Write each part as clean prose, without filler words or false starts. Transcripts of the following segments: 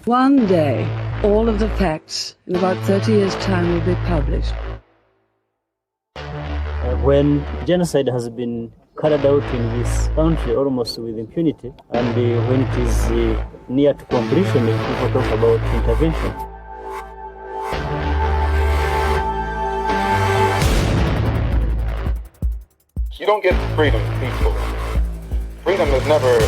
One day, all of the facts in about 30 years' time will be published. When genocide has been carried out in this country almost with impunity, and when it is near to completion, people talk about intervention. You don't get freedom peacefully. Freedom is never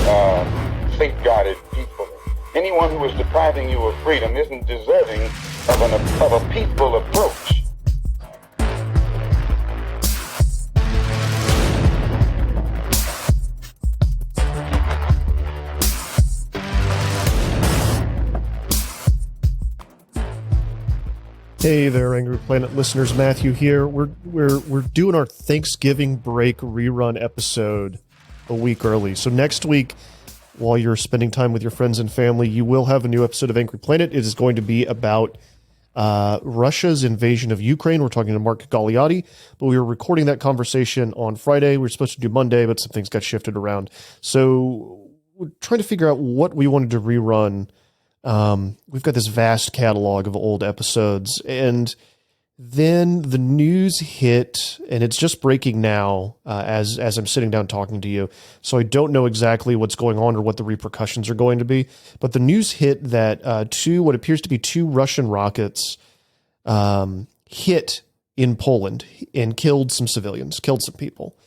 safeguarded peacefully. Anyone who is depriving you of freedom isn't deserving of a peaceful approach. Hey there, Angry Planet listeners. Matthew here. We're doing our Thanksgiving break rerun episode a week early. So next week, while you're spending time with your friends and family, you will have a new episode of Angry Planet. It is going to be about Russia's invasion of Ukraine. We're talking to Mark Galeotti, but we were recording that conversation on Friday. We were supposed to do Monday, but some things got shifted around. So we're trying to figure out what we wanted to rerun. We've got this vast catalog of old episodes, and then the news hit, and it's just breaking now as I'm sitting down talking to you. So I don't know exactly what's going on or what the repercussions are going to be. But the news hit that what appears to be two Russian rockets hit in Poland and killed some civilians, killed some people.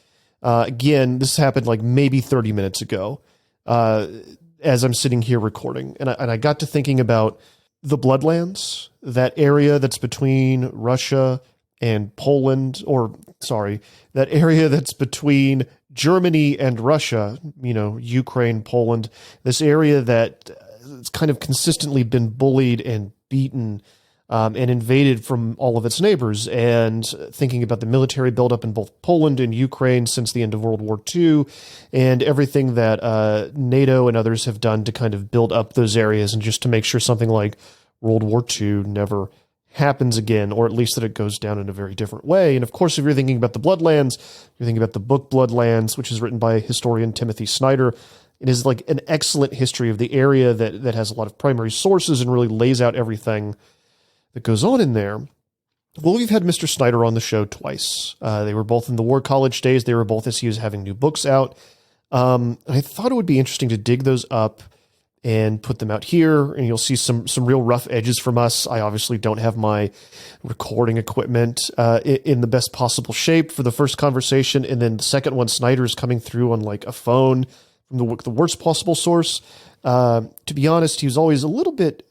Again, this happened like maybe 30 minutes ago. As I'm sitting here recording, and I got to thinking about the Bloodlands, that area that's between Russia and Poland, that area that's between Germany and Russia, Ukraine, Poland, this area that it's kind of consistently been bullied and beaten and invaded from all of its neighbors, and thinking about the military buildup in both Poland and Ukraine since the end of World War II, and everything that NATO and others have done to kind of build up those areas and just to make sure something like World War II never happens again, or at least that it goes down in a very different way. And of course, if you're thinking about the Bloodlands, you're thinking about the book Bloodlands, which is written by historian Timothy Snyder. It is like an excellent history of the area that has a lot of primary sources and really lays out everything that goes on in there. Well, we've had Mr. Snyder on the show twice. They were both in the War College days. They were both as he was having new books out. I thought it would be interesting to dig those up and put them out here, and you'll see some real rough edges from us. I obviously don't have my recording equipment in the best possible shape for the first conversation, and then the second one, Snyder's coming through on like a phone from the worst possible source. To be honest, he was always a little bit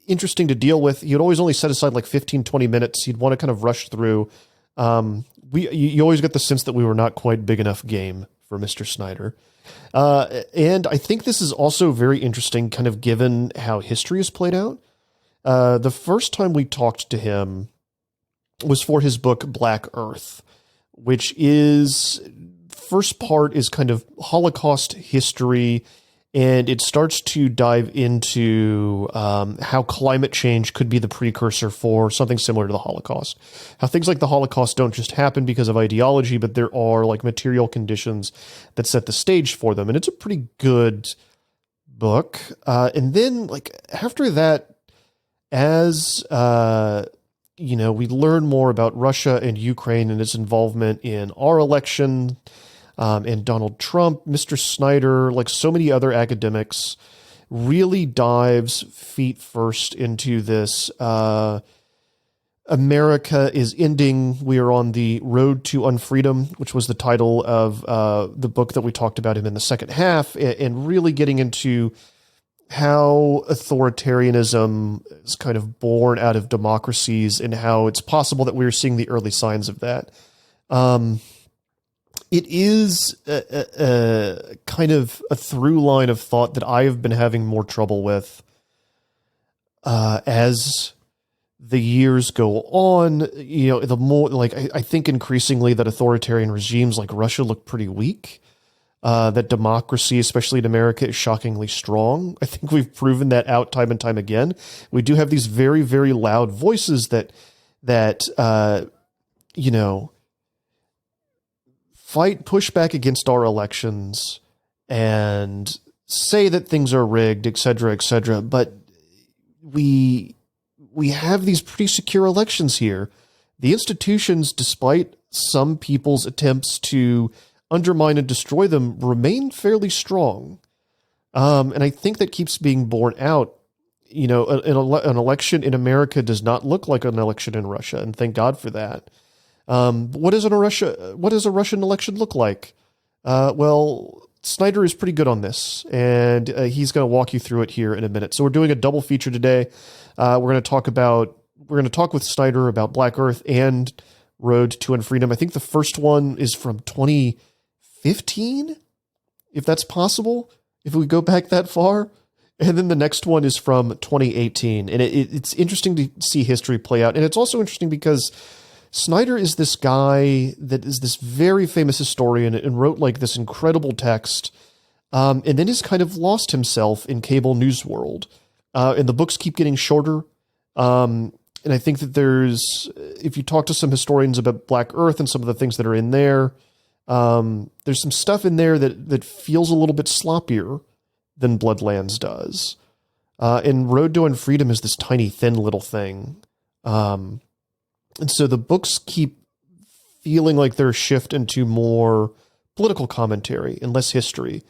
interesting to deal with. You'd always only set aside like 15, 20 minutes. You'd want to kind of rush through. You always get the sense that we were not quite big enough game for Mr. Snyder. And I think this is also very interesting, kind of given how history has played out. The first time we talked to him was for his book, Black Earth, which is, first part is kind of Holocaust history, and it starts to dive into how climate change could be the precursor for something similar to the Holocaust. How things like the Holocaust don't just happen because of ideology, but there are like material conditions that set the stage for them. And it's a pretty good book. And then like after that, as we learn more about Russia and Ukraine and its involvement in our election, and Donald Trump, Mr. Snyder, like so many other academics, really dives feet first into this. America is ending. We are on the road to Unfreedom, which was the title of the book that we talked about him in the second half, and really getting into how authoritarianism is kind of born out of democracies and how it's possible that we're seeing the early signs of that. It is a kind of a through line of thought that I have been having more trouble with as the years go on. The more like I think increasingly that authoritarian regimes like Russia look pretty weak. That democracy, especially in America, is shockingly strong. I think we've proven that out time and time again. We do have these very, very loud voices that push back against our elections and say that things are rigged, et cetera, but we have these pretty secure elections here. The institutions, despite some people's attempts to undermine and destroy them, remain fairly strong. And I think that keeps being borne out. You know, an election in America does not look like an election in Russia, and thank God for that. What does a Russian election look like? Well, Snyder is pretty good on this, and he's going to walk you through it here in a minute. So we're doing a double feature today. We're going to talk with Snyder about Black Earth and Road to Unfreedom. I think the first one is from 2015, if that's possible, if we go back that far. And then the next one is from 2018. And it's interesting to see history play out. And it's also interesting because Snyder is this guy that is this very famous historian and wrote like this incredible text, and then has kind of lost himself in cable news world. And the books keep getting shorter. And I think that if you talk to some historians about Black Earth and some of the things that are in there, there's some stuff in there that feels a little bit sloppier than Bloodlands does. And Road to Unfreedom is this tiny, thin little thing. And so the books keep feeling like they're a shift into more political commentary and less history.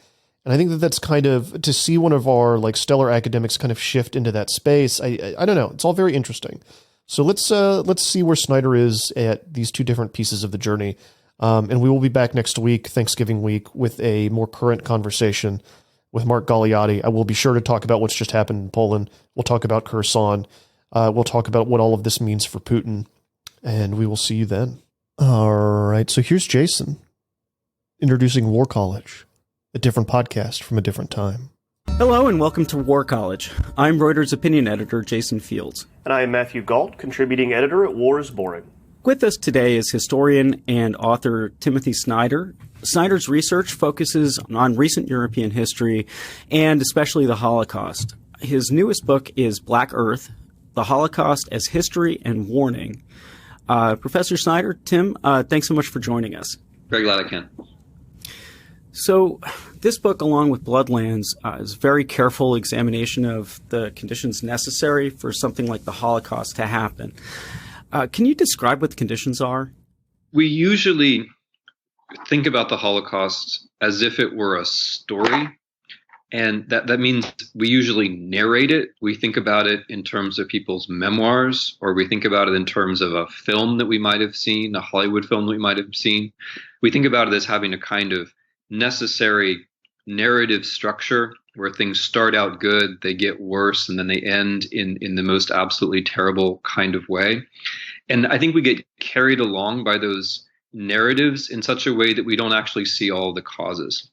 And I think that's kind of, to see one of our like stellar academics kind of shift into that space, I don't know. It's all very interesting. So let's see where Snyder is at these two different pieces of the journey. And we will be back next week, Thanksgiving week, with a more current conversation with Mark Galeotti. I will be sure to talk about what's just happened in Poland. We'll talk about Kherson. We'll talk about what all of this means for Putin. And we will see you then. All right. So here's Jason introducing War College, a different podcast from a different time. Hello and welcome to War College. I'm Reuters opinion editor Jason Fields. And I am Matthew Galt, contributing editor at War is Boring. With us today is historian and author Timothy Snyder. Snyder's research focuses on recent European history and especially the Holocaust. His newest book is Black Earth, The Holocaust as History and Warning. Professor Snyder, Tim, thanks so much for joining us. Very glad I can. So this book, along with Bloodlands, is a very careful examination of the conditions necessary for something like the Holocaust to happen. Can you describe what the conditions are? We usually think about the Holocaust as if it were a story, and that means we usually narrate it. We think about it in terms of people's memoirs, or we think about it in terms of a film that we might have seen, a Hollywood film that we might have seen. We think about it as having a kind of necessary narrative structure where things start out good, they get worse, and then they end in the most absolutely terrible kind of way. And I think we get carried along by those narratives in such a way that we don't actually see all the causes.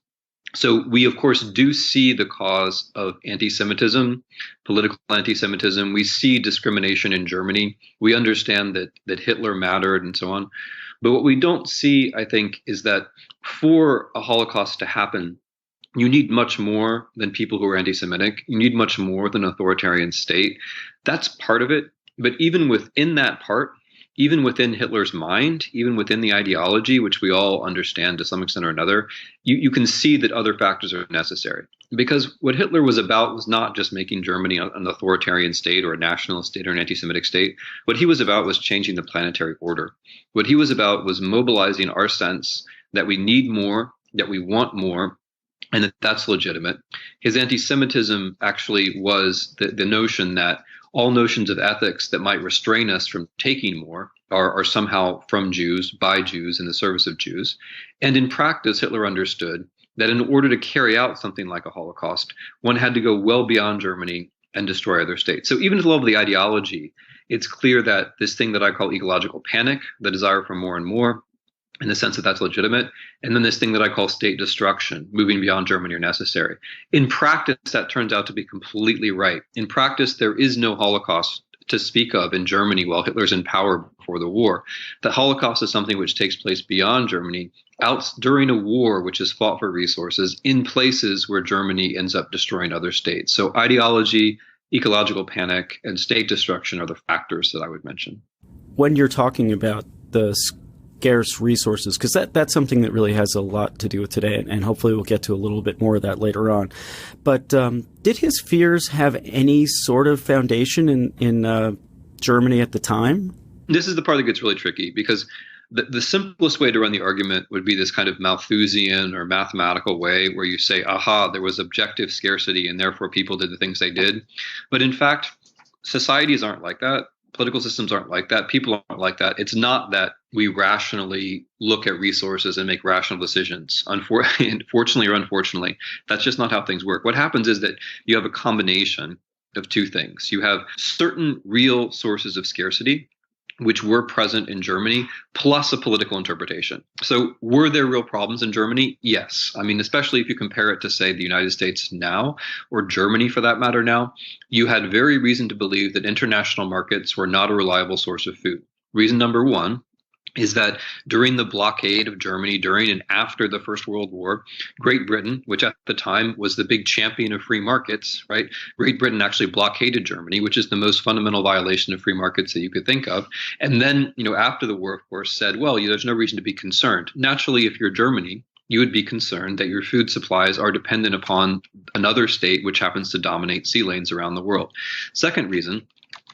So we, of course, do see the cause of anti-Semitism, political anti-Semitism. We see discrimination in Germany. We understand that Hitler mattered and so on. But what we don't see, I think, is that for a Holocaust to happen, you need much more than people who are anti-Semitic. You need much more than an authoritarian state. That's part of it. But even within that part, even within Hitler's mind, even within the ideology, which we all understand to some extent or another, you can see that other factors are necessary. Because what Hitler was about was not just making Germany an authoritarian state or a nationalist state or an anti-Semitic state. What he was about was changing the planetary order. What he was about was mobilizing our sense that we need more, that we want more, and that that's legitimate. His anti-Semitism actually was the notion that all notions of ethics that might restrain us from taking more are somehow from Jews, by Jews, in the service of Jews. And in practice, Hitler understood that in order to carry out something like a Holocaust, one had to go well beyond Germany and destroy other states. So even at the level of the ideology, it's clear that this thing that I call ecological panic, the desire for more and more, in the sense that that's legitimate, and then this thing that I call state destruction, moving beyond Germany, are necessary. In practice, that turns out to be completely right. In practice, there is no Holocaust to speak of in Germany while Hitler's in power before the war. The Holocaust is something which takes place beyond Germany, out during a war which is fought for resources in places where Germany ends up destroying other states. So ideology, ecological panic, and state destruction are the factors that I would mention. When you're talking about the scarce resources, because that's something that really has a lot to do with today, and hopefully we'll get to a little bit more of that later on. But did his fears have any sort of foundation in Germany at the time? This is the part that gets really tricky, because the simplest way to run the argument would be this kind of Malthusian or mathematical way where you say, aha, there was objective scarcity and therefore people did the things they did. But in fact, societies aren't like that. Political systems aren't like that. People aren't like that. It's not that we rationally look at resources and make rational decisions. Fortunately or unfortunately, that's just not how things work. What happens is that you have a combination of two things. You have certain real sources of scarcity, which were present in Germany, plus a political interpretation. So were there real problems in Germany? Yes. I mean, especially if you compare it to, say, the United States now, or Germany for that matter now, you had very reason to believe that international markets were not a reliable source of food. Reason number one is that during the blockade of Germany, during and after the First World War, Great Britain, which at the time was the big champion of free markets, right? Great Britain actually blockaded Germany, which is the most fundamental violation of free markets that you could think of. And then, after the war, of course, said, well, there's no reason to be concerned. Naturally, if you're Germany, you would be concerned that your food supplies are dependent upon another state which happens to dominate sea lanes around the world. Second reason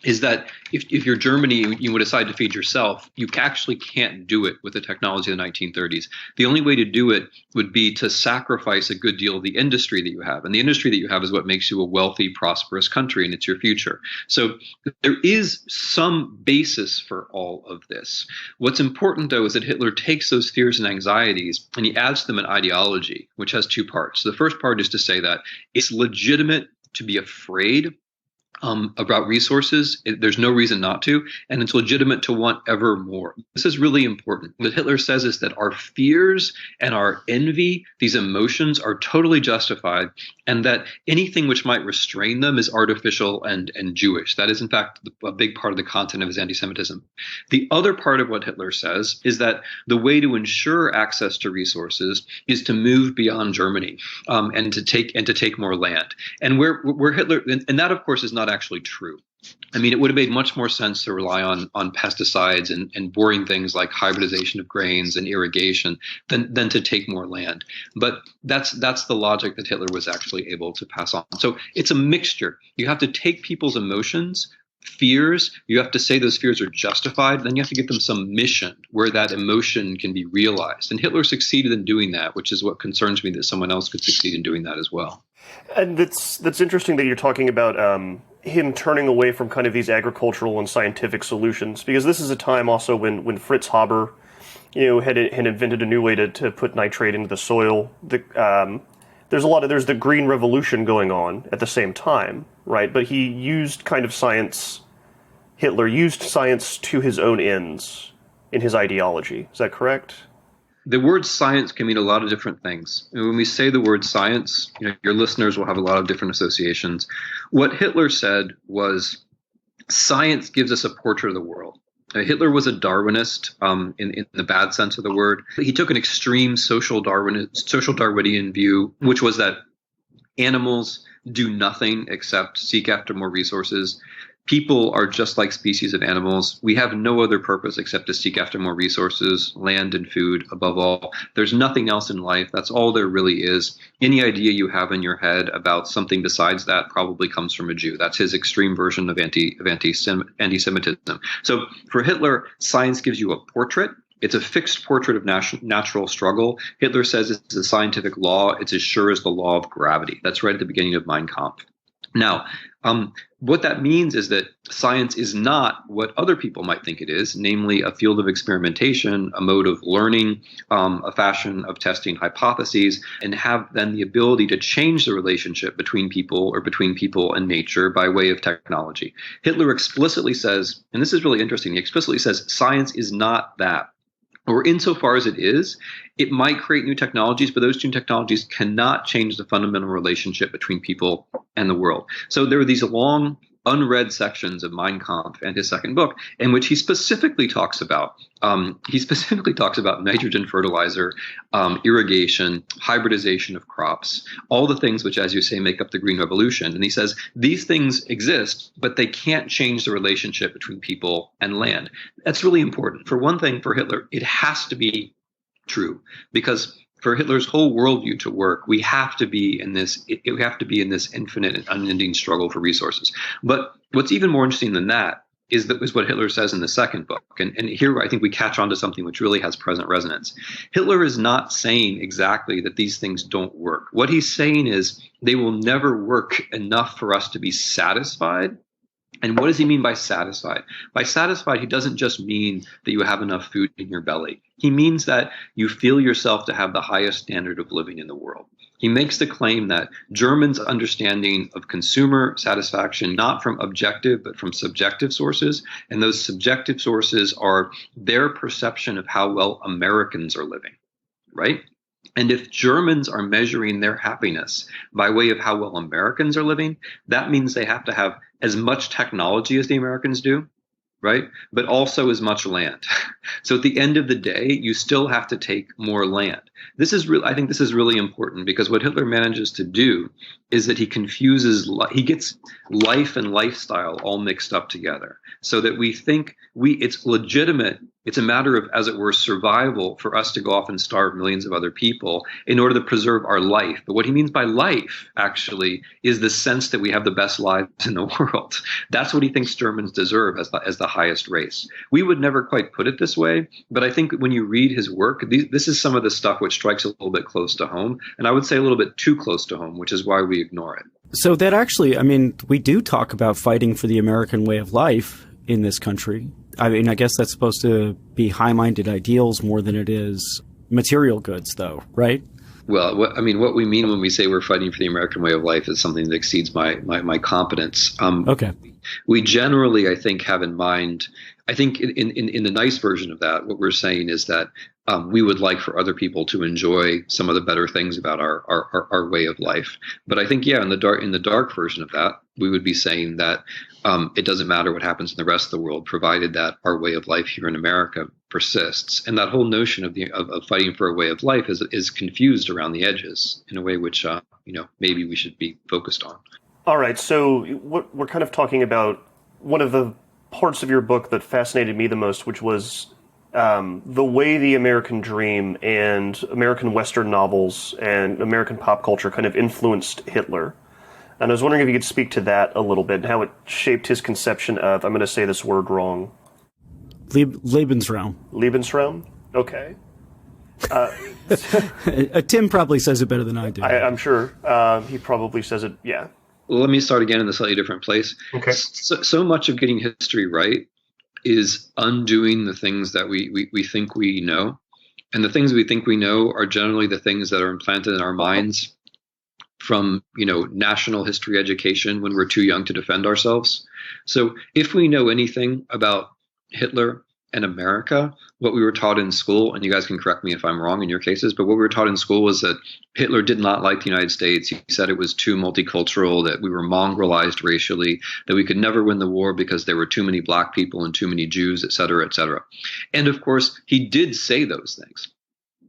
is that if you're Germany, you would decide to feed yourself, you actually can't do it with the technology of the 1930s. The only way to do it would be to sacrifice a good deal of the industry that you have. And the industry that you have is what makes you a wealthy, prosperous country, and it's your future. So there is some basis for all of this. What's important, though, is that Hitler takes those fears and anxieties and he adds to them an ideology, which has two parts. The first part is to say that it's legitimate to be afraid about resources. There's no reason not to, and it's legitimate to want ever more. This is really important. What Hitler says is that our fears and our envy, these emotions, are totally justified, and that anything which might restrain them is artificial and Jewish. That is, in fact, a big part of the content of his anti-Semitism. The other part of what Hitler says is that the way to ensure access to resources is to move beyond Germany and to take more land. And where Hitler, and that of course is not actually true. I mean, it would have made much more sense to rely on pesticides and boring things like hybridization of grains and irrigation than to take more land. But that's the logic that Hitler was actually able to pass on. So it's a mixture. You have to take people's emotions, fears, you have to say those fears are justified, then you have to give them some mission where that emotion can be realized. And Hitler succeeded in doing that, which is what concerns me, that someone else could succeed in doing that as well. And that's interesting that you're talking about him turning away from kind of these agricultural and scientific solutions, because this is a time also when Fritz Haber, had invented a new way to put nitrate into the soil. There's the Green Revolution going on at the same time, right? But he used kind of science. Hitler used science to his own ends in his ideology. Is that correct? The word science can mean a lot of different things. And when we say the word science, your listeners will have a lot of different associations. What Hitler said was, science gives us a portrait of the world. Hitler was a Darwinist in the bad sense of the word. He took an extreme social Darwinian view, which was that animals do nothing except seek after more resources. People are just like species of animals. We have no other purpose except to seek after more resources, land and food above all. There's nothing else in life. That's all there really is. Any idea you have in your head about something besides that probably comes from a Jew. That's his extreme version of anti-Semitism. So for Hitler, science gives you a portrait. It's a fixed portrait of natural struggle. Hitler says it's a scientific law. It's as sure as the law of gravity. That's right at the beginning of Mein Kampf. Now, what that means is that science is not what other people might think it is, namely a field of experimentation, a mode of learning, a fashion of testing hypotheses, and have then the ability to change the relationship between people or between people and nature by way of technology. Hitler explicitly says, and this is really interesting, he explicitly says science is not that. Or insofar as it is, it might create new technologies, but those new technologies cannot change the fundamental relationship between people and the world. So there are these long unread sections of Mein Kampf and his second book, in which he specifically talks about nitrogen fertilizer, irrigation, hybridization of crops, all the things which, as you say, make up the Green Revolution. And he says these things exist, but they can't change the relationship between people and land. That's really important. For one thing, for Hitler, it has to be true, because for Hitler's whole worldview to work, we have to be in this infinite and unending struggle for resources. But what's even more interesting than that is what Hitler says in the second book. And here I think we catch on to something which really has present resonance. Hitler is not saying exactly that these things don't work. What he's saying is they will never work enough for us to be satisfied. And what does he mean by satisfied? By satisfied, he doesn't just mean that you have enough food in your belly. He means that you feel yourself to have the highest standard of living in the world. He makes the claim that Germans' understanding of consumer satisfaction, not from objective, but from subjective sources, and those subjective sources are their perception of how well Americans are living, right? And if Germans are measuring their happiness by way of how well Americans are living, that means they have to have as much technology as the Americans do, right? But also as much land. So at the end of the day, you still have to take more land. I think this is really important, because what Hitler manages to do is that he gets life and lifestyle all mixed up together, so that we think it's legitimate. It's a matter of, as it were, survival for us to go off and starve millions of other people in order to preserve our life. But what he means by life, actually, is the sense that we have the best lives in the world. That's what he thinks Germans deserve as the highest race. We would never quite put it this way, but I think when you read his work, this is some of the stuff which strikes a little bit close to home, and I would say a little bit too close to home, which is why we ignore it. So that actually, we do talk about fighting for the American way of life in this country. I guess that's supposed to be high-minded ideals more than it is material goods, though, right? Well, what we mean when we say we're fighting for the American way of life is something that exceeds my competence. Okay. We generally, I think, have in mind, I think in the nice version of that, what we're saying is that we would like for other people to enjoy some of the better things about our way of life. But I think, in the dark version of that, we would be saying that it doesn't matter what happens in the rest of the world, provided that our way of life here in America persists. And that whole notion of fighting for a way of life is confused around the edges in a way which maybe we should be focused on. All right, so what we're kind of talking about, one of the parts of your book that fascinated me the most, which was the way the American dream and American Western novels and American pop culture kind of influenced Hitler. And I was wondering if you could speak to that a little bit, and how it shaped his conception of, I'm going to say this word wrong. Lebensraum. Lebensraum? Okay. Tim probably says it better than I do. I'm sure. He probably says it, yeah. Let me start again in a slightly different place. Okay. So much of getting history right is undoing the things that we think we know. And the things we think we know are generally the things that are implanted in our minds from, national history education when we're too young to defend ourselves. So if we know anything about Hitler and America, what we were taught in school, and you guys can correct me if I'm wrong in your cases, but what we were taught in school was that Hitler did not like the United States. He said it was too multicultural, that we were mongrelized racially, that we could never win the war because there were too many black people and too many Jews, et cetera, et cetera. And of course, he did say those things.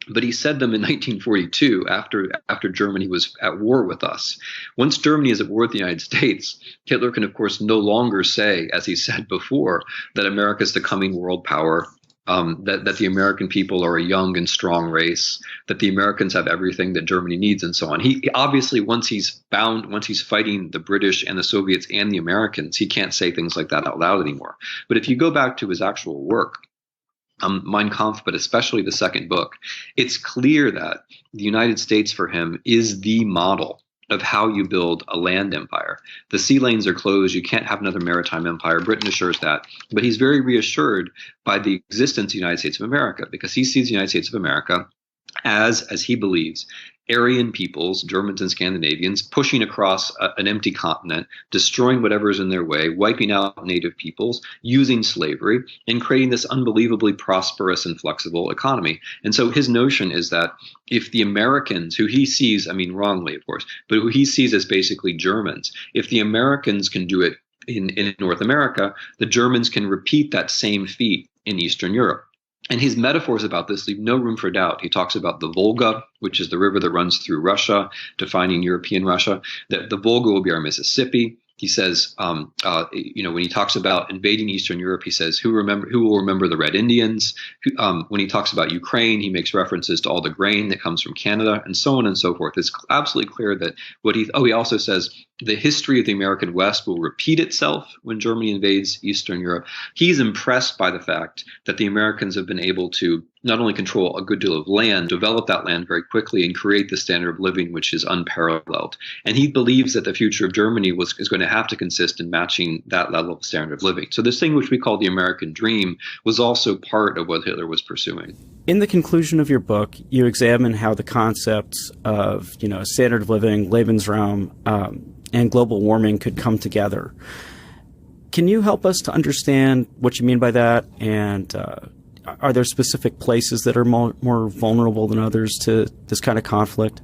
But he said them in 1942 after Germany was at war with us. Once Germany is at war with the United States, Hitler can, of course, no longer say, as he said before, that America is the coming world power, that the American people are a young and strong race, that the Americans have everything that Germany needs, and so on. He obviously, once he's fighting the British and the Soviets and the Americans, he can't say things like that out loud anymore. But if you go back to his actual work, Mein Kampf, but especially the second book, it's clear that the United States for him is the model of how you build a land empire. The sea lanes are closed. You can't have another maritime empire. Britain assures that. But he's very reassured by the existence of the United States of America, because he sees the United States of America as he believes, Aryan peoples, Germans and Scandinavians, pushing across an empty continent, destroying whatever is in their way, wiping out native peoples, using slavery, and creating this unbelievably prosperous and flexible economy. And so his notion is that if the Americans, who he sees, wrongly, of course, but who he sees as basically Germans, if the Americans can do it in North America, the Germans can repeat that same feat in Eastern Europe. And his metaphors about this leave no room for doubt. He talks about the Volga, which is the river that runs through Russia, defining European Russia, that the Volga will be our Mississippi. He says, when he talks about invading Eastern Europe, he says, who will remember the Red Indians? When he talks about Ukraine, he makes references to all the grain that comes from Canada, and so on and so forth. It's absolutely clear that he also says the history of the American West will repeat itself when Germany invades Eastern Europe. He's impressed by the fact that the Americans have been able to not only control a good deal of land, develop that land very quickly, and create the standard of living which is unparalleled. And he believes that the future of Germany is going to have to consist in matching that level of standard of living. So this thing which we call the American dream was also part of what Hitler was pursuing. In the conclusion of your book, you examine how the concepts of, standard of living, Lebensraum, and global warming could come together. Can you help us to understand what you mean by that? And are there specific places that are more vulnerable than others to this kind of conflict?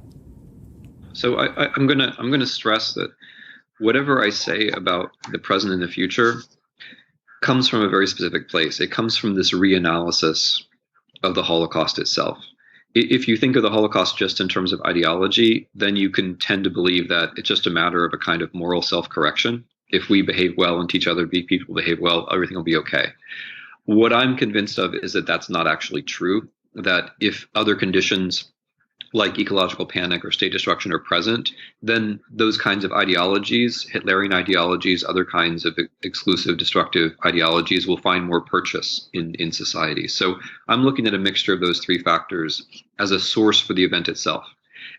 So I'm gonna stress that whatever I say about the present and the future comes from a very specific place. It comes from this reanalysis of the Holocaust itself. If you think of the Holocaust just in terms of ideology, then you can tend to believe that it's just a matter of a kind of moral self-correction. If we behave well and teach other people to behave well, everything will be okay. What I'm convinced of is that that's not actually true, that if other conditions like ecological panic or state destruction are present, then those kinds of ideologies, Hitlerian ideologies, other kinds of exclusive destructive ideologies will find more purchase in society. So I'm looking at a mixture of those three factors as a source for the event itself.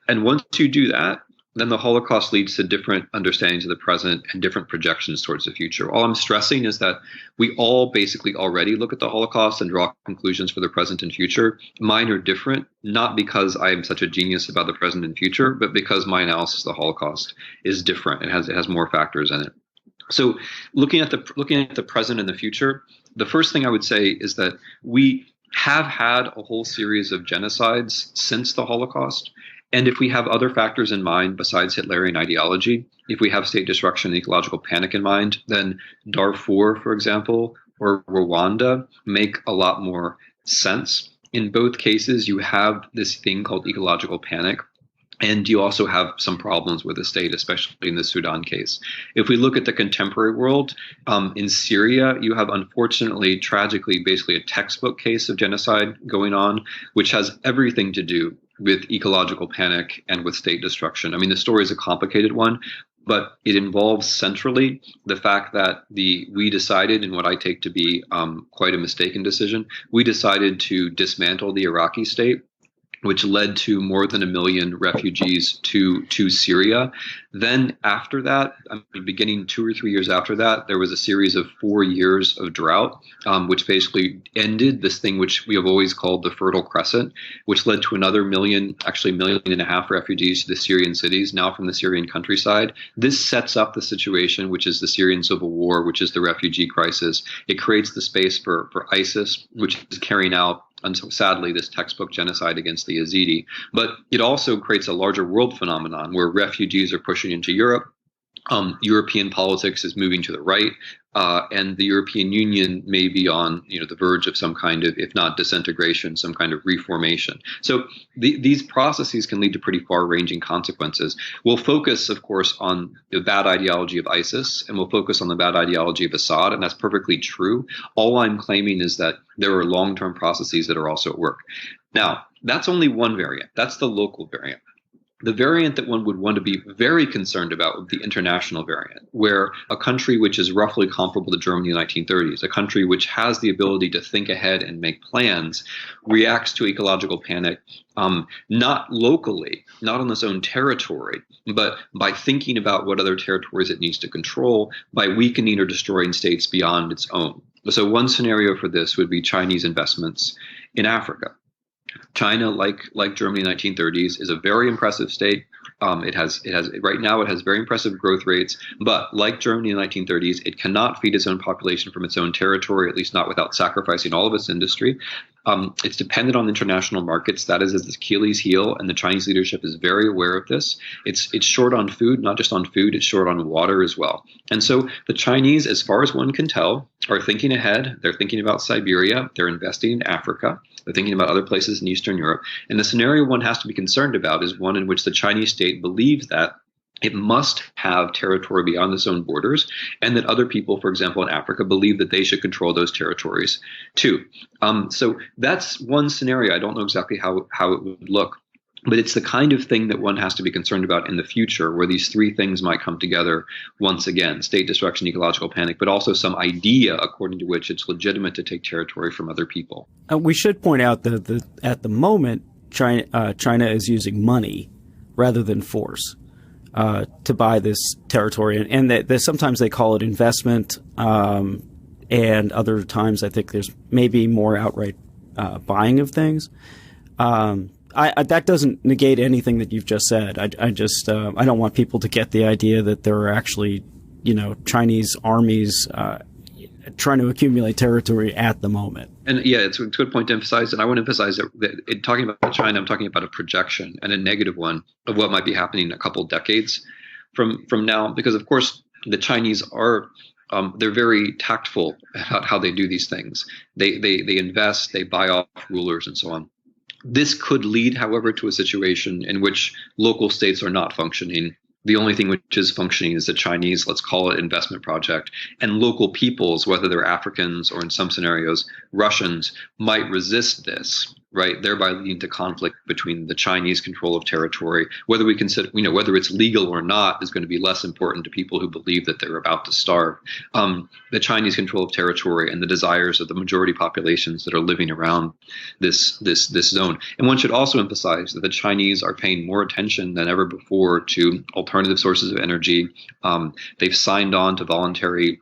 And once you do that, then the Holocaust leads to different understandings of the present and different projections towards the future. All I'm stressing is that we all basically already look at the Holocaust and draw conclusions for the present and future. Mine are different, not because I am such a genius about the present and future, but because my analysis of the Holocaust is different. It has more factors in it. So looking at the present and the future, the first thing I would say is that we have had a whole series of genocides since the Holocaust. And if we have other factors in mind besides Hitlerian ideology, if we have state destruction and ecological panic in mind, then Darfur, for example, or Rwanda make a lot more sense. In both cases, you have this thing called ecological panic, and you also have some problems with the state, especially in the Sudan case. If we look at the contemporary world, in Syria, you have unfortunately, tragically, basically a textbook case of genocide going on, which has everything to do with ecological panic and with state destruction. I mean, the story is a complicated one, but it involves centrally the fact that we decided, in what I take to be quite a mistaken decision, we decided to dismantle the Iraqi state, which led to more than 1 million refugees to Syria. Then after that, beginning 2 or 3 years after that, there was a series of 4 years of drought, which basically ended this thing which we have always called the Fertile Crescent, which led to another 1 million, actually 1.5 million refugees to the Syrian cities, now from the Syrian countryside. This sets up the situation, which is the Syrian civil war, which is the refugee crisis. It creates the space for ISIS, which is carrying out, until sadly, this textbook genocide against the Yazidi. But it also creates a larger world phenomenon where refugees are pushing into Europe. European politics is moving to the right, and the European Union may be on the verge of some kind of, if not disintegration, some kind of reformation. So these processes can lead to pretty far-ranging consequences. We'll focus, of course, on the bad ideology of ISIS, and we'll focus on the bad ideology of Assad, and that's perfectly true. All I'm claiming is that there are long-term processes that are also at work. Now, that's only one variant. That's the local variant. The variant that one would want to be very concerned about would be the international variant, where a country which is roughly comparable to Germany in the 1930s, a country which has the ability to think ahead and make plans, reacts to ecological panic, not locally, not on its own territory, but by thinking about what other territories it needs to control, by weakening or destroying states beyond its own. So one scenario for this would be Chinese investments in Africa. China, like Germany in the 1930s, is a very impressive state. It has right now it has very impressive growth rates, but like Germany in the 1930s, it cannot feed its own population from its own territory, at least not without sacrificing all of its industry. It's dependent on international markets. That is its Achilles heel, and the Chinese leadership is very aware of this. It's short on food, not just on food, it's short on water as well. And so the Chinese, as far as one can tell, are thinking ahead. They're thinking about Siberia. They're investing in Africa. They're thinking about other places in Eastern Europe. And the scenario one has to be concerned about is one in which the Chinese state believes that it must have territory beyond its own borders, and that other people, for example, in Africa, believe that they should control those territories too. So that's one scenario. I don't know exactly how it would look, but it's the kind of thing that one has to be concerned about in the future, where these three things might come together once again: state destruction, ecological panic, but also some idea according to which it's legitimate to take territory from other people. We should point out that at the moment, China is using money rather than force to buy this territory, and that sometimes they call it investment, and other times I think there's maybe more outright buying of things. That doesn't negate anything that you've just said. I don't want people to get the idea that there are actually, Chinese armies trying to accumulate territory at the moment. And yeah, it's a good point to emphasize. And I want to emphasize that in talking about China, I'm talking about a projection, and a negative one, of what might be happening in a couple decades from now. Because of course, the Chinese are they're very tactful about how they do these things. They invest, they buy off rulers, and so on. This could lead, however, to a situation in which local states are not functioning. The only thing which is functioning is the Chinese, let's call it, investment project. And local peoples, whether they're Africans or in some scenarios Russians, might resist this, right? Thereby leading to conflict between the Chinese control of territory. Whether we consider, whether it's legal or not is going to be less important to people who believe that they're about to starve. The Chinese control of territory and the desires of the majority populations that are living around this zone. And one should also emphasize that the Chinese are paying more attention than ever before to alternative sources of energy. They've signed on to voluntary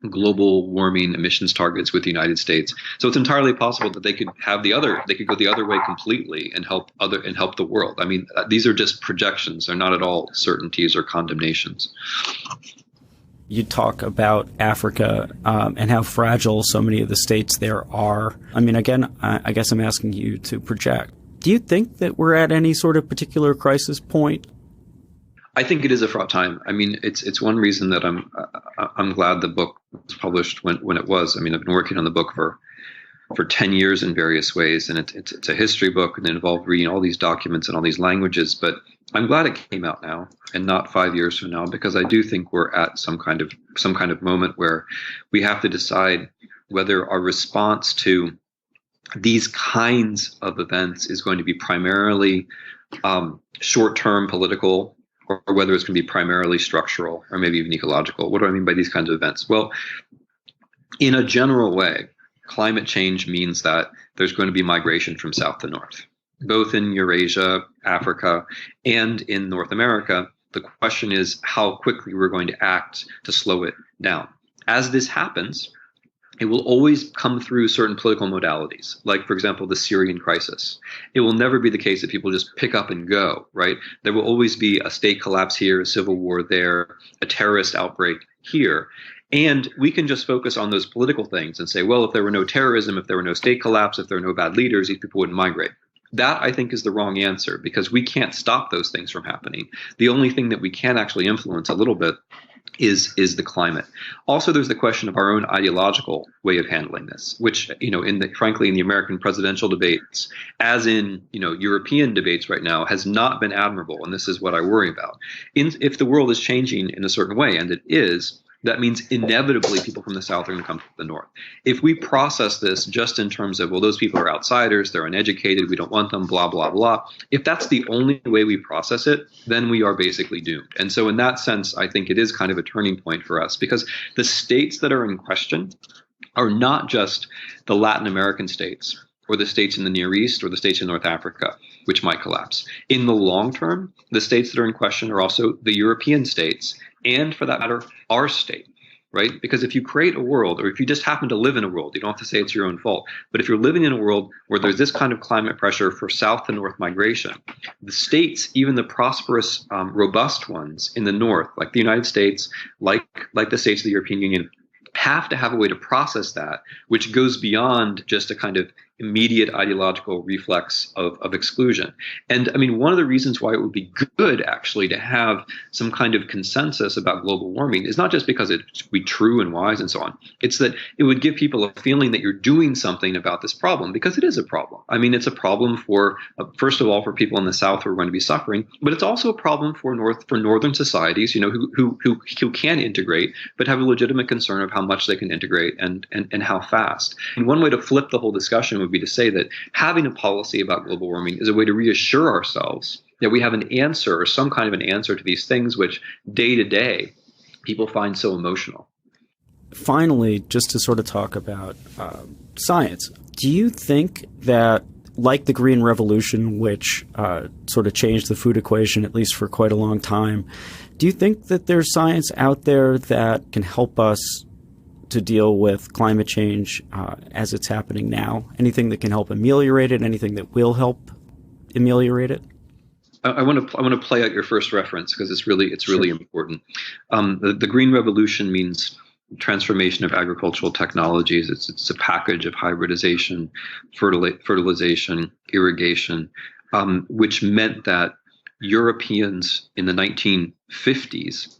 global warming emissions targets with the United States. So it's entirely possible that they could go the other way completely and help the world. I mean, these are just projections. They're not at all certainties or condemnations. You talk about Africa and how fragile so many of the states there are. I mean, again, I guess I'm asking you to project. Do you think that we're at any sort of particular crisis point? I think it is a fraught time. I mean, it's one reason that I'm glad the book was published when it was. I mean, I've been working on the book for 10 years in various ways, and it's a history book, and it involved reading all these documents and all these languages. But I'm glad it came out now and not 5 years from now, because I do think we're at some kind of moment where we have to decide whether our response to these kinds of events is going to be primarily short-term political, or whether it's going to be primarily structural or maybe even ecological. What do I mean by these kinds of events? Well, in a general way, climate change means that there's going to be migration from south to north, both in Eurasia, Africa, and in North America. The question is how quickly we're going to act to slow it down. As this happens, it will always come through certain political modalities, like, for example, the Syrian crisis. It will never be the case that people just pick up and go, right? There will always be a state collapse here, a civil war there, a terrorist outbreak here. And we can just focus on those political things and say, well, if there were no terrorism, if there were no state collapse, if there were no bad leaders, these people wouldn't migrate. That, I think, is the wrong answer, because we can't stop those things from happening. The only thing that we can actually influence a little bit is the climate. Also, there's the question of our own ideological way of handling this, which, frankly, in the American presidential debates, as in, European debates right now, has not been admirable. And this is what I worry about. If the world is changing in a certain way, and it is, that means inevitably people from the South are going to come to the North. If we process this just in terms of, well, those people are outsiders, they're uneducated, we don't want them, blah, blah, blah. If that's the only way we process it, then we are basically doomed. And so in that sense, I think it is kind of a turning point for us, because the states that are in question are not just the Latin American states or the states in the Near East or the states in North Africa, which might collapse. In the long term, the states that are in question are also the European states, and for that matter, our state, right? Because if you create a world, or if you just happen to live in a world, you don't have to say it's your own fault, but if you're living in a world where there's this kind of climate pressure for south to north migration, the states, even the prosperous, robust ones in the north, like the United States, like the states of the European Union, have to have a way to process that, which goes beyond just a kind of immediate ideological reflex of exclusion. And I mean, one of the reasons why it would be good actually to have some kind of consensus about global warming is not just because it would be true and wise and so on. It's that it would give people a feeling that you're doing something about this problem, because it is a problem. I mean, it's a problem for, first of all, for people in the South who are going to be suffering, but it's also a problem for northern societies, who can integrate, but have a legitimate concern of how much they can integrate and how fast. And one way to flip the whole discussion would be to say that having a policy about global warming is a way to reassure ourselves that we have an answer, or some kind of an answer to these things which day to day people find so emotional. Finally, just to sort of talk about science, do you think that, like the Green Revolution, which sort of changed the food equation, at least for quite a long time, do you think that there's science out there that can help us to deal with climate change as it's happening now? Anything that can help ameliorate it? Anything that will help ameliorate it? I want to play out your first reference, because it's really important. The Green Revolution means transformation of agricultural technologies. It's a package of hybridization, fertilization, irrigation, which meant that Europeans in the 1950s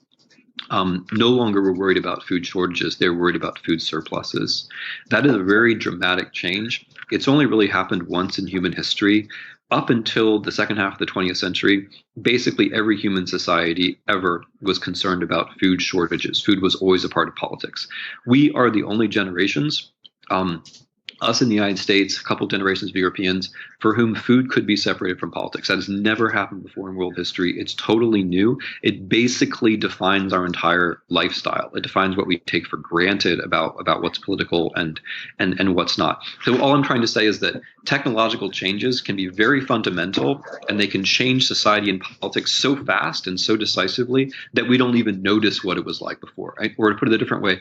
no longer were worried about food shortages. They were worried about food surpluses. That is a very dramatic change. It's only really happened once in human history. Up until the second half of the 20th century, basically every human society ever was concerned about food shortages. Food was always a part of politics. We are the only generations, us in the United States, a couple generations of Europeans, for whom food could be separated from politics. That has never happened before in world history. It's totally new. It basically defines our entire lifestyle. It defines what we take for granted about what's political and what's not. So all I'm trying to say is that technological changes can be very fundamental, and they can change society and politics so fast and so decisively that we don't even notice what it was like before. Right? Or to put it a different way,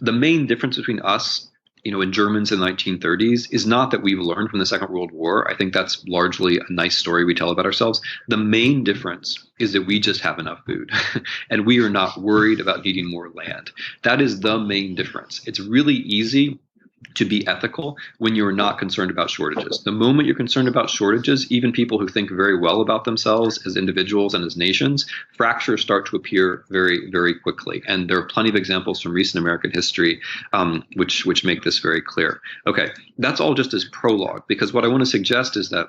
the main difference between us, and Germans in the 1930s is not that we've learned from the Second World War. I think that's largely a nice story we tell about ourselves. The main difference is that we just have enough food and we are not worried about needing more land. That is the main difference. It's really easy to be ethical when you're not concerned about shortages. The moment you're concerned about shortages, even people who think very well about themselves as individuals and as nations, fractures start to appear very, very quickly. And there are plenty of examples from recent American history which make this very clear. Okay, that's all just as prologue, because what I want to suggest is that,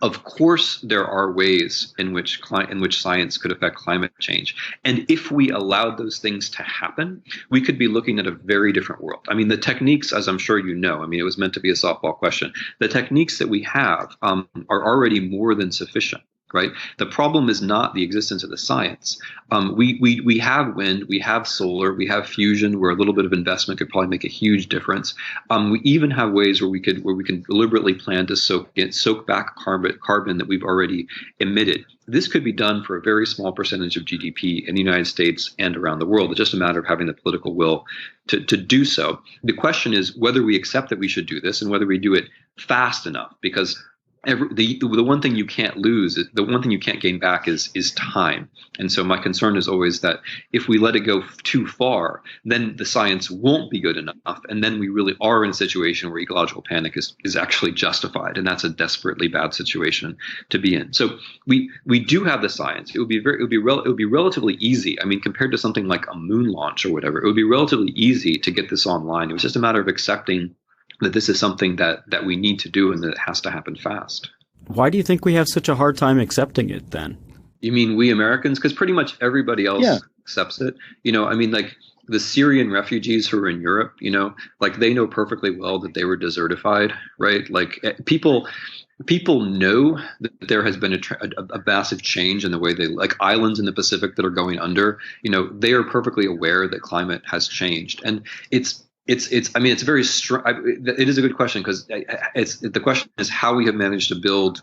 of course, there are ways in which science could affect climate change. And if we allowed those things to happen, we could be looking at a very different world. I mean, the techniques, as I'm sure you know, it was meant to be a softball question. The techniques that we have are already more than sufficient. Right. The problem is not the existence of the science. We have wind, we have solar, we have fusion, where a little bit of investment could probably make a huge difference. We even have ways where we can deliberately plan to soak back carbon that we've already emitted. This could be done for a very small percentage of GDP in the United States and around the world. It's just a matter of having the political will to do so. The question is whether we accept that we should do this and whether we do it fast enough, because the one thing you can't lose, the one thing you can't gain back is time. And so my concern is always that if we let it go too far, then the science won't be good enough. And then we really are in a situation where ecological panic is actually justified. And that's a desperately bad situation to be in. So we do have the science. It would be relatively easy. I mean, compared to something like a moon launch or whatever, it would be relatively easy to get this online. It was just a matter of accepting that this is something that we need to do and that it has to happen fast. Why do you think we have such a hard time accepting it then? You mean we Americans? Because pretty much everybody else accepts it. Like the Syrian refugees who are in Europe, like they know perfectly well that they were desertified, right? Like people know that there has been a massive change in the way they, like islands in the Pacific that are going under, they are perfectly aware that climate has changed. And it's very strong. It is a good question, because the question is how we have managed to build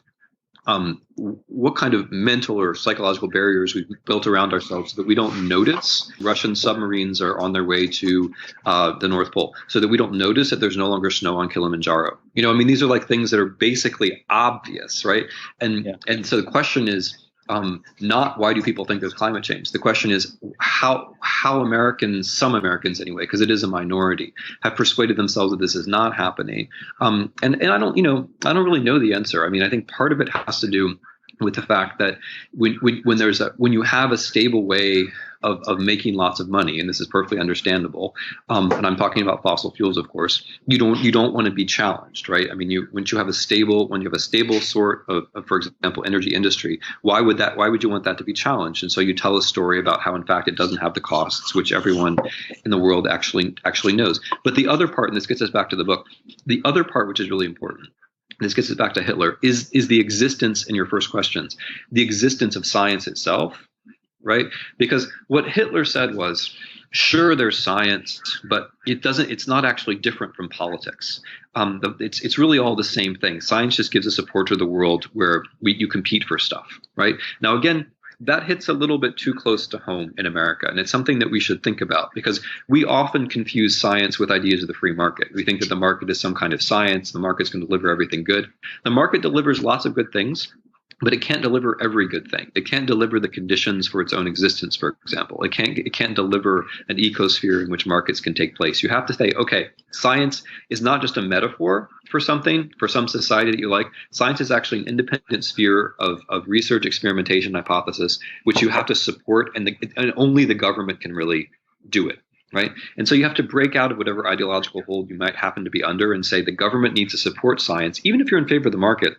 what kind of mental or psychological barriers we've built around ourselves so that we don't notice Russian submarines are on their way to the North Pole, so that we don't notice that there's no longer snow on Kilimanjaro. These are like things that are basically obvious, right? And so the question is, Not why do people think there's climate change. The question is how Americans, some Americans anyway, because it is a minority, have persuaded themselves that this is not happening. And I don't really know the answer. I mean, I think part of it has to do with the fact that when you have a stable way of making lots of money, and this is perfectly understandable, and I'm talking about fossil fuels, of course, you don't want to be challenged, right? I mean, when you have a stable sort of, for example, energy industry, why would you want that to be challenged? And so you tell a story about how, in fact, it doesn't have the costs, which everyone in the world actually knows. But the other part, and this gets us back to the book, the other part, which is really important, this gets us back to Hitler, is the existence, in your first questions, the existence of science itself, right? Because what Hitler said was, sure, there's science, but it's not actually different from politics. It's really all the same thing. Science just gives us a portrait of the world where you compete for stuff, right? Now, again, that hits a little bit too close to home in America. And it's something that we should think about, because we often confuse science with ideas of the free market. We think that the market is some kind of science. The market's going to deliver everything good. The market delivers lots of good things, but it can't deliver every good thing. It can't deliver the conditions for its own existence, for example. It can't deliver an ecosphere in which markets can take place. You have to say, okay, science is not just a metaphor for something, for some society that you like. Science is actually an independent sphere of research, experimentation, hypothesis, which you have to support, and only the government can really do it. Right. And so you have to break out of whatever ideological hold you might happen to be under and say the government needs to support science, even if you're in favor of the market.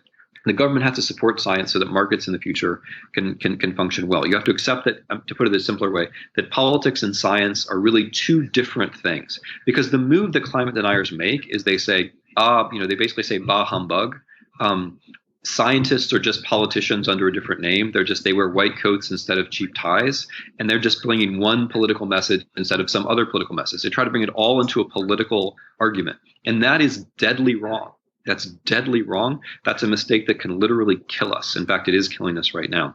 The government has to support science so that markets in the future can function well. You have to accept that, to put it a simpler way, that politics and science are really two different things. Because the move that climate deniers make is they say, they basically say, bah humbug. Scientists are just politicians under a different name. They wear white coats instead of cheap ties, and they're just bringing one political message instead of some other political message. They try to bring it all into a political argument, and that is deadly wrong. That's deadly wrong. That's a mistake that can literally kill us. In fact, it is killing us right now.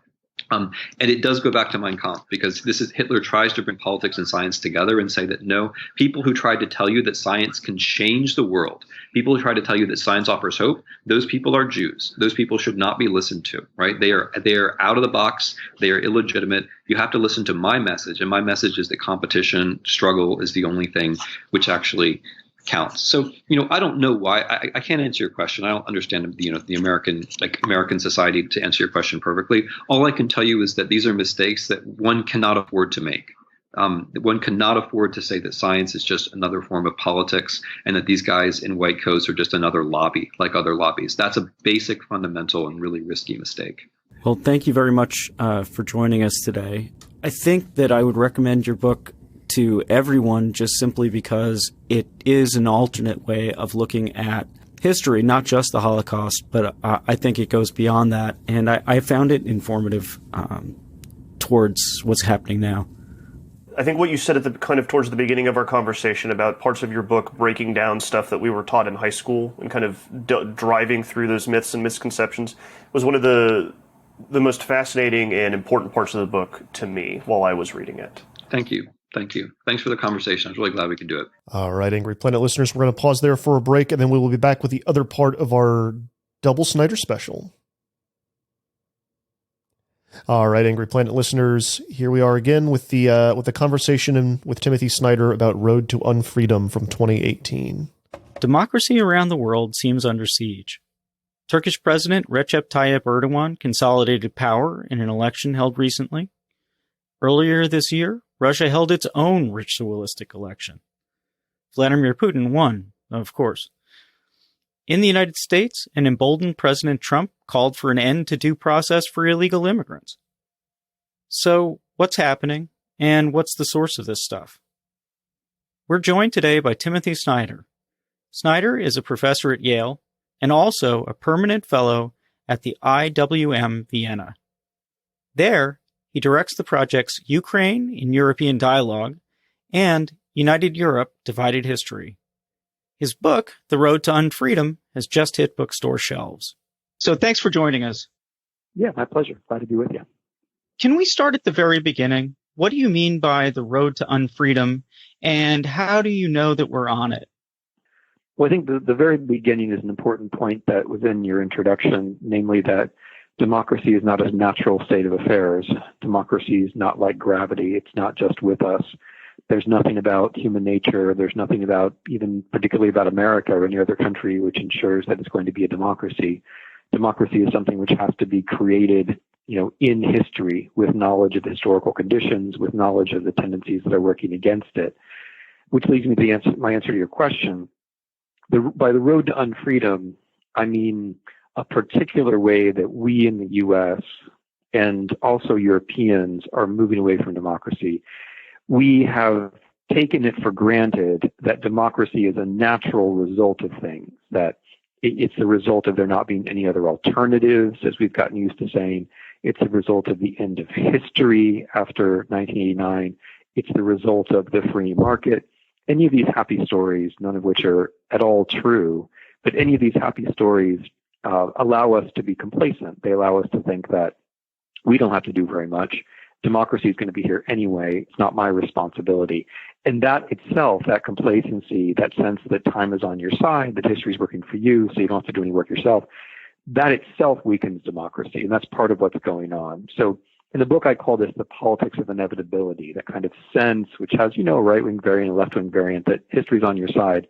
And it does go back to Mein Kampf, because Hitler tries to bring politics and science together and say that no, people who tried to tell you that science can change the world, people who try to tell you that science offers hope, those people are Jews. Those people should not be listened to, right? They are out of the box. They are illegitimate. You have to listen to my message, and my message is that competition, struggle is the only thing which actually counts. So, I don't know why. I can't answer your question. I don't understand, the American society to answer your question perfectly. All I can tell you is that these are mistakes that one cannot afford to make. One cannot afford to say that science is just another form of politics and that these guys in white coats are just another lobby like other lobbies. That's a basic, fundamental, and really risky mistake. Well, thank you very much for joining us today. I think that I would recommend your book to everyone just simply because it is an alternate way of looking at history, not just the Holocaust, but I think it goes beyond that. And I found it informative towards what's happening now. I think what you said towards the beginning of our conversation about parts of your book breaking down stuff that we were taught in high school and kind of driving through those myths and misconceptions was one of the most fascinating and important parts of the book to me while I was reading it. Thank you. Thank you. Thanks for the conversation. I was really glad we could do it. All right, Angry Planet listeners, we're going to pause there for a break, and then we will be back with the other part of our double Snyder special. All right, Angry Planet listeners, here we are again with the conversation with Timothy Snyder about Road to Unfreedom from 2018. Democracy around the world seems under siege. Turkish President Recep Tayyip Erdogan consolidated power in an election held recently. Earlier this year, Russia held its own ritualistic election. Vladimir Putin won, of course. In the United States, an emboldened President Trump called for an end to due process for illegal immigrants. So, what's happening, and what's the source of this stuff? We're joined today by Timothy Snyder. Snyder is a professor at Yale and also a permanent fellow at the ICYMI Vienna. There, he directs the projects Ukraine in European Dialogue and United Europe, Divided History. His book, The Road to Unfreedom, has just hit bookstore shelves. So thanks for joining us. Yeah, my pleasure. Glad to be with you. Can we start at the very beginning? What do you mean by The Road to Unfreedom, and how do you know that we're on it? Well, I think the very beginning is an important point that was in your introduction, namely that democracy is not a natural state of affairs. Democracy is not like gravity. It's not just with us. There's nothing about human nature. There's nothing about, even particularly about America or any other country, which ensures that it's going to be a democracy. Democracy is something which has to be created, in history, with knowledge of historical conditions, with knowledge of the tendencies that are working against it. Which leads me to my answer to your question. By the road to unfreedom, I mean a particular way that we in the U.S. and also Europeans are moving away from democracy. We have taken it for granted that democracy is a natural result of things, that it's the result of there not being any other alternatives, as we've gotten used to saying. It's the result of the end of history after 1989. It's the result of the free market. Any of these happy stories, none of which are at all true, but any of these happy stories allow us to be complacent. They allow us to think that we don't have to do very much. Democracy is going to be here anyway. It's not my responsibility. And that itself, that complacency, that sense that time is on your side, that history is working for you, so you don't have to do any work yourself, that itself weakens democracy. And that's part of what's going on. So in the book, I call this the politics of inevitability, that kind of sense, which has, a right-wing variant, a left-wing variant, that history's on your side,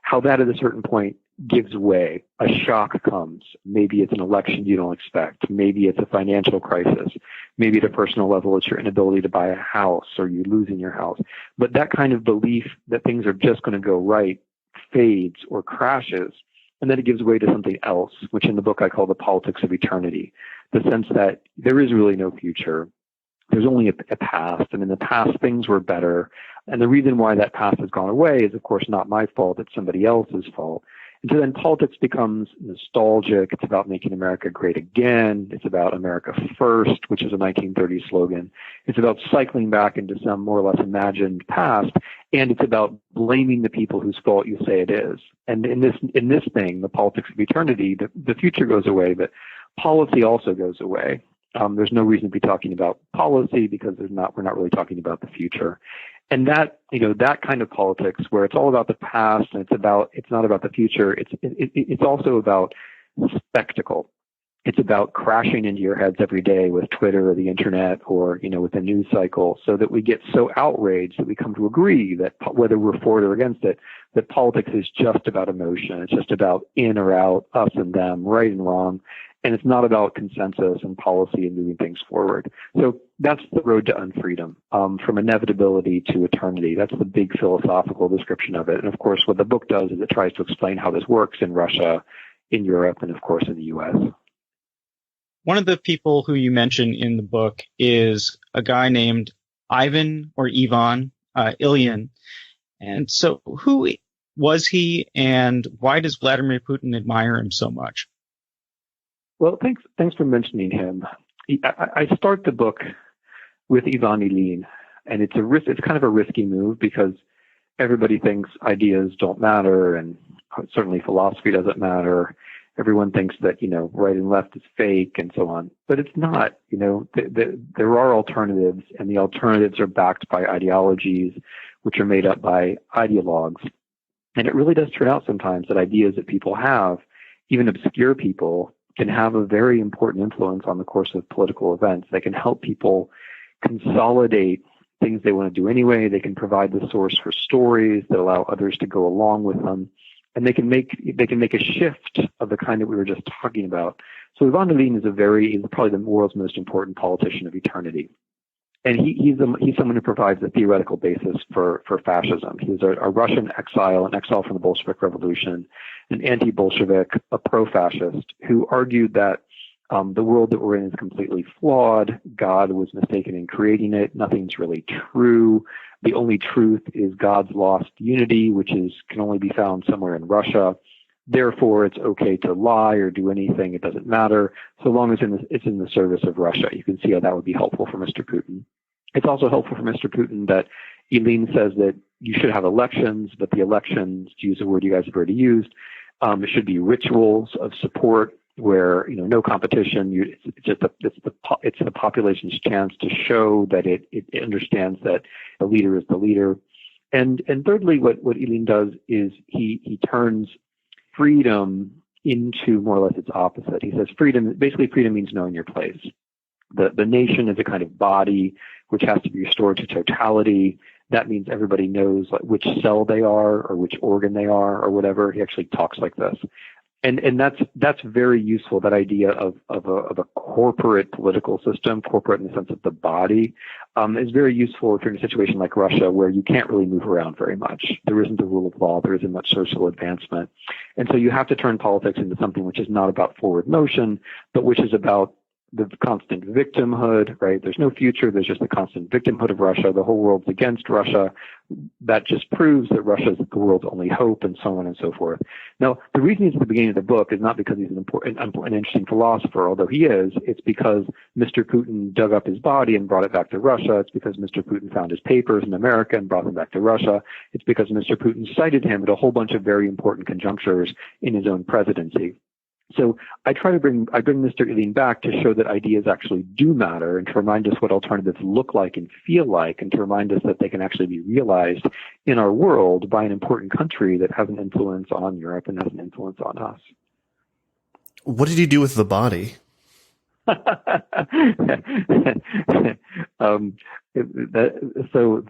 how that at a certain point gives way. A shock comes. Maybe it's an election you don't expect. Maybe it's a financial crisis. Maybe at a personal level, it's your inability to buy a house or you losing your house. But that kind of belief that things are just going to go right fades or crashes. And then it gives way to something else, which in the book I call the politics of eternity. The sense that there is really no future. There's only a past. And in the past, things were better. And the reason why that past has gone away is, of course, not my fault. It's somebody else's fault. And so then politics becomes nostalgic. It's about making America great again. It's about America first, which is a 1930s slogan. It's about cycling back into some more or less imagined past. And it's about blaming the people whose fault you say it is. And in this thing, the politics of eternity, the future goes away, but policy also goes away. There's no reason to be talking about policy because we're not really talking about the future. And that, that kind of politics where it's all about the past and it's not about the future. It's also about spectacle. It's about crashing into your heads every day with Twitter or the internet or, with the news cycle, so that we get so outraged that we come to agree that whether we're for it or against it, that politics is just about emotion. It's just about in or out, us and them, right and wrong. And it's not about consensus and policy and moving things forward. So that's the road to unfreedom, from inevitability to eternity. That's the big philosophical description of it. And of course, what the book does is it tries to explain how this works in Russia, in Europe, and of course in the U.S. One of the people who you mention in the book is a guy named Ivan Ilyin. And so who was he and why does Vladimir Putin admire him so much? Well, thanks for mentioning him. I start the book with Ivan Ilyin, and it's kind of a risky move because everybody thinks ideas don't matter, and certainly philosophy doesn't matter. Everyone thinks that, right and left is fake and so on, but it's not. There are alternatives, and the alternatives are backed by ideologies, which are made up by ideologues. And it really does turn out sometimes that ideas that people have, even obscure people, can have a very important influence on the course of political events. They can help people consolidate things they want to do anyway. They can provide the source for stories that allow others to go along with them. And they can make a shift of the kind that we were just talking about. So Ivan Ilyin is probably the world's most important politician of eternity. And he's someone who provides a theoretical basis for fascism. He was a Russian exile, an exile from the Bolshevik Revolution, an anti-Bolshevik, a pro-fascist, who argued that the world that we're in is completely flawed. God was mistaken in creating it. Nothing's really true. The only truth is God's lost unity, which can only be found somewhere in Russia. Therefore, it's okay to lie or do anything. It doesn't matter, so long as it's in the service of Russia. You can see how that would be helpful for Mr. Putin. It's also helpful for Mr. Putin that Ilyin says that you should have elections, but the elections, to use a word you guys have already used, it should be rituals of support where, no competition. It's the population's chance to show that it understands that the leader is the leader. And thirdly, what Ilyin does is he turns freedom into more or less its opposite. He says freedom means knowing your place. The nation is a kind of body which has to be restored to totality. That means everybody knows which cell they are or which organ they are or whatever. He actually talks like this. And that's very useful. That idea of a corporate political system, corporate in the sense of the body, is very useful if you're in a situation like Russia where you can't really move around very much. There isn't the rule of law. There isn't much social advancement. And so you have to turn politics into something which is not about forward motion, but which is about the constant victimhood, right? There's no future. There's just the constant victimhood of Russia. The whole world's against Russia. That just proves that Russia is the world's only hope, and so on and so forth. Now, the reason he's at the beginning of the book is not because he's an interesting philosopher, although he is. It's because Mr. Putin dug up his body and brought it back to Russia. It's because Mr. Putin found his papers in America and brought them back to Russia. It's because Mr. Putin cited him at a whole bunch of very important conjunctures in his own presidency. So I bring Mr. Ilyin back to show that ideas actually do matter and to remind us what alternatives look like and feel like, and to remind us that they can actually be realized in our world by an important country that has an influence on Europe and has an influence on us. What did he do with the body? So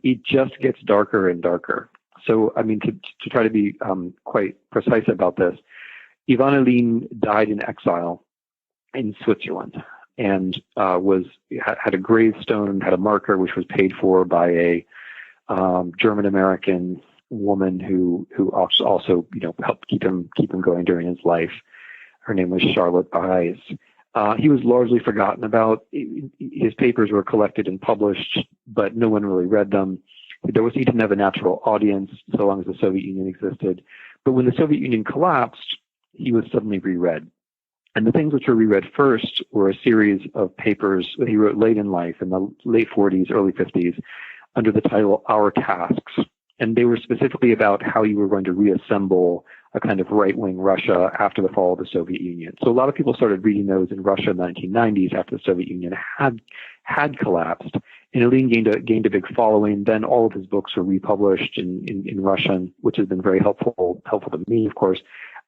it just gets darker and darker. So, I mean, to try to be quite precise about this, Ivan Ilyin died in exile in Switzerland and had a gravestone, had a marker which was paid for by a German-American woman who also helped keep him going during his life. Her name was Charlotte Baez. He was largely forgotten about. His papers were collected and published, but no one really read them. He didn't have a natural audience so long as the Soviet Union existed. But when the Soviet Union collapsed, he was suddenly reread. And the things which were reread first were a series of papers that he wrote late in life, in the late 40s, early 50s, under the title Our Tasks. And they were specifically about how you were going to reassemble a kind of right-wing Russia after the fall of the Soviet Union. So a lot of people started reading those in Russia in the 1990s after the Soviet Union had collapsed. And Ilyin gained a big following. Then all of his books were republished in Russian, which has been very helpful to me, of course.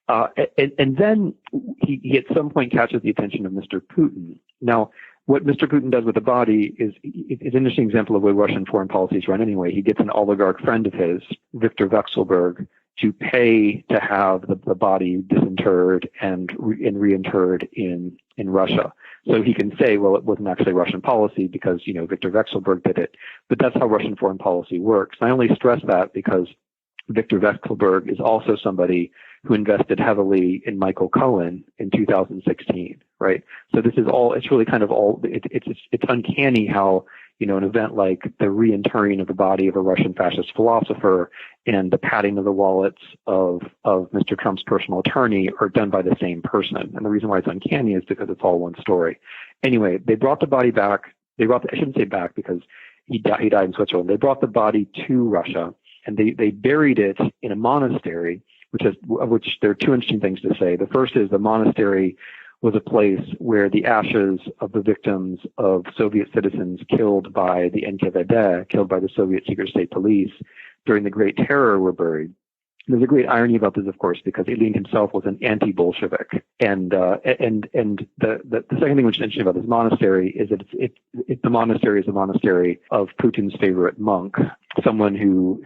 And then he at some point catches the attention of Mr. Putin. Now, what Mr. Putin does with the body is an interesting example of the way Russian foreign policy is run anyway. He gets an oligarch friend of his, Viktor Vekselberg, to pay to have the body disinterred and reinterred in Russia. So he can say, well, it wasn't actually Russian policy because, Viktor Vekselberg did it. But that's how Russian foreign policy works. And I only stress that because Viktor Vekselberg is also somebody who invested heavily in Michael Cohen in 2016, right? So this is all, it's really kind of all, it's uncanny how, an event like the reinterring of the body of a Russian fascist philosopher and the padding of the wallets of Mr. Trump's personal attorney are done by the same person. And the reason why it's uncanny is because it's all one story. Anyway, they brought the body back. I shouldn't say back because he died in Switzerland. They brought the body to Russia and they buried it in a monastery, which there are two interesting things to say. The first is the monastery was a place where the ashes of the victims of Soviet citizens killed by the NKVD, killed by the Soviet secret state police during the Great Terror, were buried. There's a great irony about this, of course, because Ilyin himself was an anti-Bolshevik. And the second thing which is interesting about this monastery is that the monastery is a monastery of Putin's favorite monk, someone who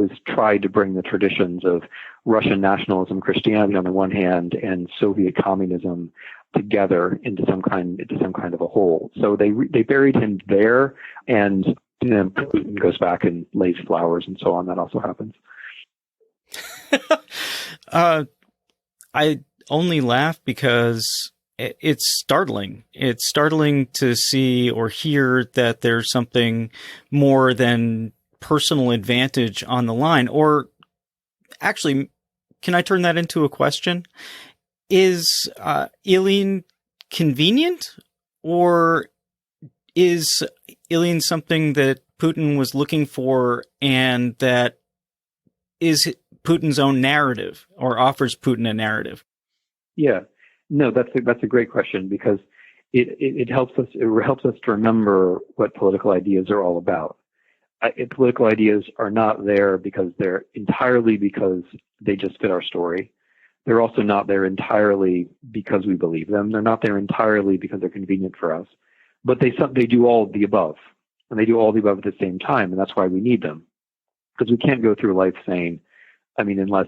has tried to bring the traditions of Russian nationalism, Christianity on the one hand, and Soviet communism together into some kind of a whole. So they buried him there, and Putin goes back and lays flowers and so on. That also happens. I only laugh because it's startling. It's startling to see or hear that there's something more than personal advantage on the line. Or actually, can I turn that into a question? Is Ilyin convenient, or is Ilyin something that Putin was looking for and that is Putin's own narrative, or offers Putin a narrative? Yeah, no, that's a great question, because it helps us to remember what political ideas are all about. Political ideas are not there because they're entirely because they just fit our story. They're also not there entirely because we believe them. They're not there entirely because they're convenient for us. But they do all of the above. And they do all of the above at the same time. And that's why we need them. Because we can't go through life saying, unless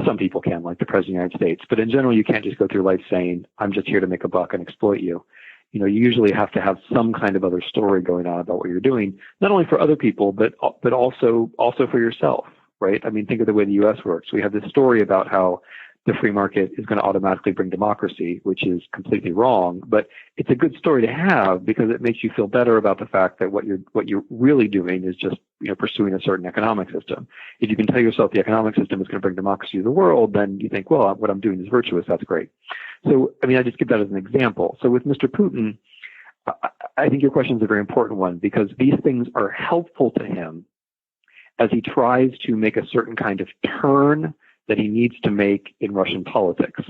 some people can, like the President of the United States. But in general, you can't just go through life saying, I'm just here to make a buck and exploit you. You usually have to have some kind of other story going on about what you're doing, not only for other people, but also for yourself, right? Think of the way the U.S. works. We have this story about how the free market is going to automatically bring democracy, which is completely wrong. But it's a good story to have because it makes you feel better about the fact that what you're really doing is just pursuing a certain economic system. If you can tell yourself the economic system is going to bring democracy to the world, then you think, well, what I'm doing is virtuous. That's great. So I just give that as an example. So with Mr. Putin, I think your question is a very important one because these things are helpful to him as he tries to make a certain kind of turn that he needs to make in Russian politics.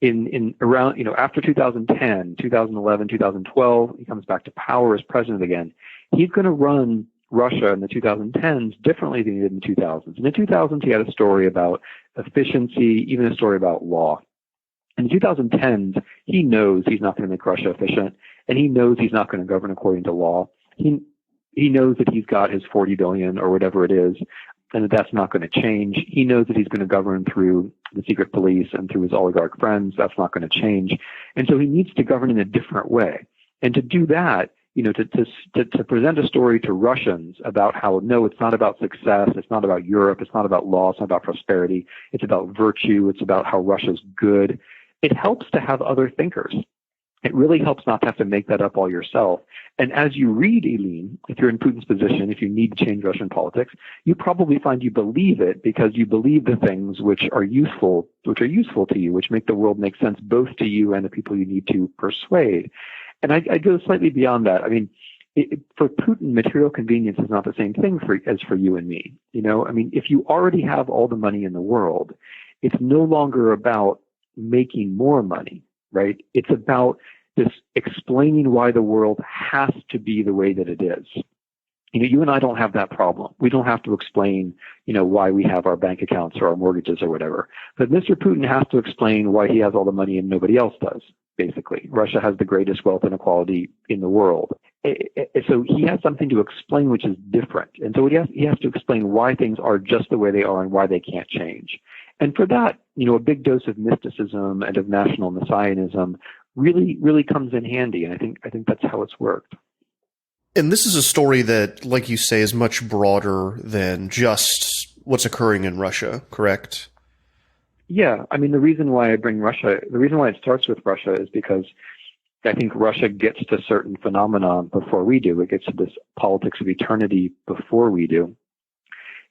After 2010, 2011, 2012, he comes back to power as president again. He's going to run Russia in the 2010s differently than he did in the 2000s. In the 2000s, he had a story about efficiency, even a story about law. In the 2010s, he knows he's not going to make Russia efficient, and he knows he's not going to govern according to law. He knows that he's got his 40 billion or whatever it is, and that's not going to change. He knows that he's going to govern through the secret police and through his oligarch friends. That's not going to change. And so he needs to govern in a different way. And to do that, to present a story to Russians about how, no, it's not about success. It's not about Europe. It's not about law. It's not about prosperity. It's about virtue. It's about how Russia's good. It helps to have other thinkers. It really helps not to have to make that up all yourself. And as you read Eileen, if you're in Putin's position, if you need to change Russian politics, you probably find you believe it because you believe the things which are useful to you, which make the world make sense both to you and the people you need to persuade. And I go slightly beyond that. For Putin, material convenience is not the same thing as for you and me. If you already have all the money in the world, it's no longer about making more money. Right? It's about this explaining why the world has to be the way that it is. You and I don't have that problem. We don't have to explain, why we have our bank accounts or our mortgages or whatever. But Mr. Putin has to explain why he has all the money and nobody else does, basically. Russia has the greatest wealth inequality in the world. So he has something to explain which is different. And so he has to explain why things are just the way they are and why they can't change. And for that, a big dose of mysticism and of national messianism really, really comes in handy. And I think that's how it's worked. And this is a story that, like you say, is much broader than just what's occurring in Russia, correct? Yeah. The reason why it starts with Russia is because I think Russia gets to certain phenomena before we do. It gets to this politics of eternity before we do.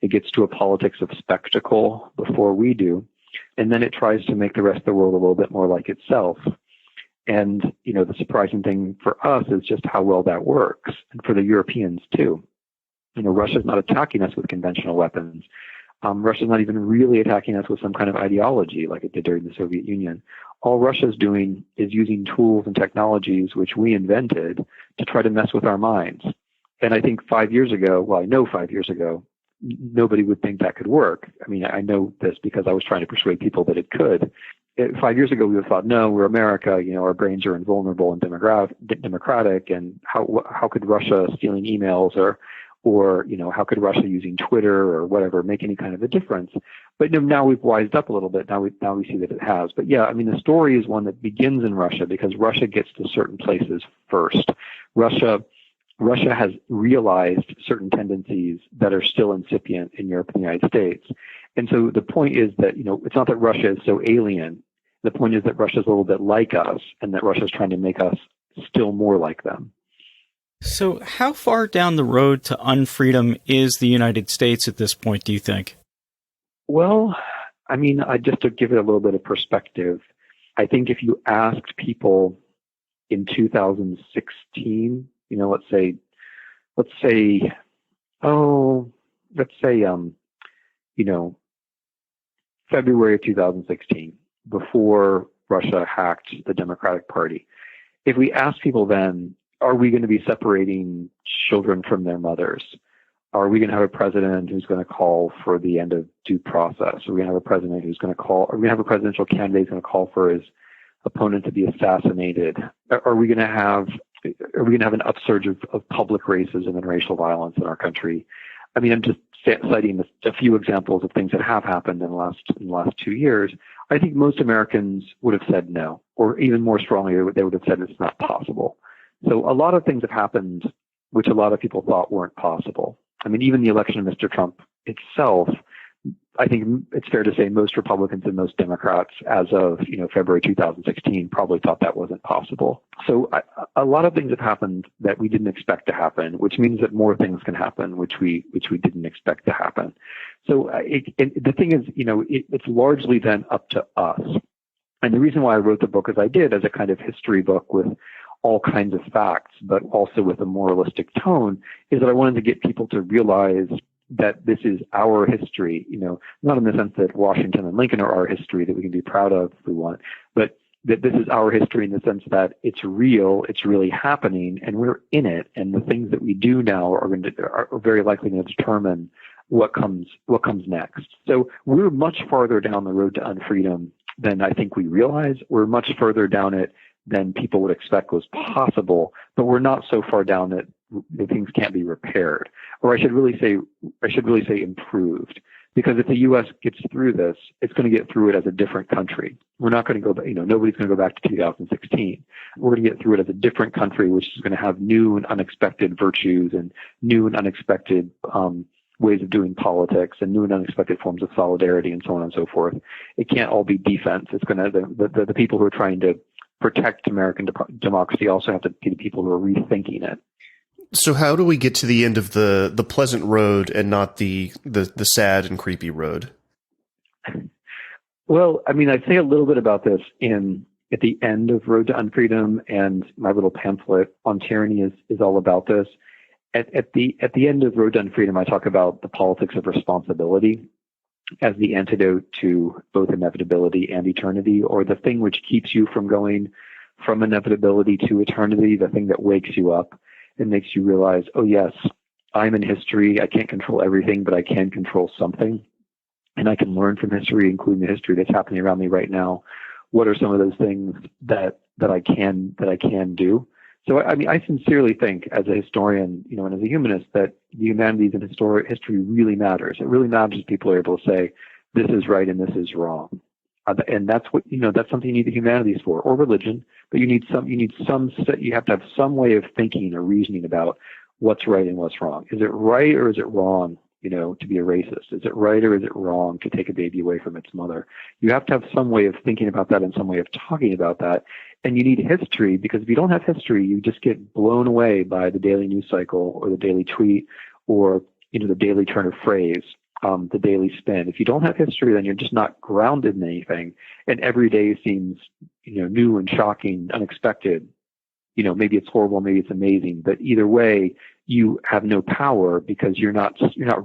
It gets to a politics of spectacle before we do. And then it tries to make the rest of the world a little bit more like itself. And, the surprising thing for us is just how well that works. And for the Europeans too. Russia's not attacking us with conventional weapons. Russia's not even really attacking us with some kind of ideology like it did during the Soviet Union. All Russia's doing is using tools and technologies which we invented to try to mess with our minds. And I think 5 years ago, I know 5 years ago, nobody would think that could work. I know this because I was trying to persuade people that it could. 5 years ago, we would have thought, no, we're America. Our brains are invulnerable and democratic. And how could Russia stealing emails or how could Russia using Twitter or whatever make any kind of a difference? But now we've wised up a little bit. Now we see that it has. But yeah, the story is one that begins in Russia because Russia gets to certain places first. Russia has realized certain tendencies that are still incipient in Europe and the United States. And so the point is that, it's not that Russia is so alien. The point is that Russia is a little bit like us and that Russia is trying to make us still more like them. So how far down the road to unfreedom is the United States at this point, do you think? Well, just to give it a little bit of perspective, I think if you asked people in 2016, let's say, February of 2016, before Russia hacked the Democratic Party, if we asked people then, are we going to be separating children from their mothers? Are we going to have a president who's going to call for the end of due process? Are we going to have a president who's going to call? Are we going to have a presidential candidate who's going to call for his opponent to be assassinated? Are we going to have an upsurge of public racism and racial violence in our country? I mean, I'm just citing a few examples of things that have happened in the last 2 years. I think most Americans would have said no, or even more strongly, they would have said it's not possible. So a lot of things have happened which a lot of people thought weren't possible. I mean, even the election of Mr. Trump itself, I think it's fair to say most Republicans and most Democrats as of February 2016 probably thought that wasn't possible. So a lot of things have happened that we didn't expect to happen, which means that more things can happen which we didn't expect to happen. So the thing is, it's largely then up to us. And the reason why I wrote the book as I did, as a kind of history book with all kinds of facts, but also with a moralistic tone, is that I wanted to get people to realize that this is our history, not in the sense that Washington and Lincoln are our history that we can be proud of if we want, but that this is our history in the sense that it's real, it's really happening, and we're in it. And the things that we do now are very likely going to determine what comes next. So we're much farther down the road to unfreedom than I think we realize. We're much further down it than people would expect was possible, but we're not so far down that things can't be repaired. Or I should really say improved. Because if the U.S. gets through this, it's going to get through it as a different country. We're not going to go back, nobody's going to go back to 2016. We're going to get through it as a different country, which is going to have new and unexpected virtues and new and unexpected ways of doing politics and new and unexpected forms of solidarity and so on and so forth. It can't all be defense. It's going to, the people who are trying to protect American democracy also have to be the people who are rethinking it. So how do we get to the end of the pleasant road and not the sad and creepy road? Well, I mean, I say a little bit about this at the end of Road to Unfreedom, and my little pamphlet on tyranny is all about this. At the end of Road to Unfreedom, I talk about the politics of responsibility as the antidote to both inevitability and eternity, or the thing which keeps you from going from inevitability to eternity, the thing that wakes you up and makes you realize, oh yes, I'm in history. I can't control everything, but I can control something. And I can learn from history, including the history that's happening around me right now. What are some of those things that I can do? So, I mean, I sincerely think as a historian, and as a humanist, that the humanities and history really matters. It really matters if people are able to say, this is right and this is wrong. And that's what, that's something you need the humanities for, or religion, but you have to have some way of thinking or reasoning about what's right and what's wrong. Is it right or is it wrong, to be a racist? Is it right or is it wrong to take a baby away from its mother? You have to have some way of thinking about that and some way of talking about that. And you need history, because if you don't have history, you just get blown away by the daily news cycle or the daily tweet or, the daily turn of phrase. The daily spin. If you don't have history, then you're just not grounded in anything. And every day seems, new and shocking, unexpected. Maybe it's horrible, maybe it's amazing, but either way, you have no power because you're not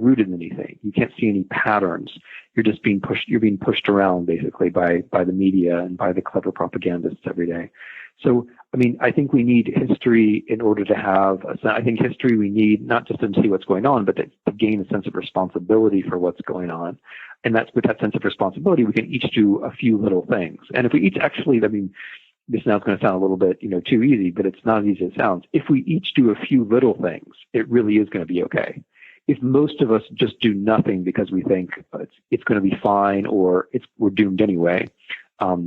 rooted in anything. You can't see any patterns. You're just being pushed around basically by the media and by the clever propagandists every day. So, I mean, I think we need history in order to have, I think history we need not just to see what's going on, but to gain a sense of responsibility for what's going on. And that's with that sense of responsibility, we can each do a few little things. And if we each actually, I mean, this now is going to sound a little bit, too easy, but it's not as easy as it sounds. If we each do a few little things, it really is going to be okay. If most of us just do nothing because we think it's going to be fine or we're doomed anyway,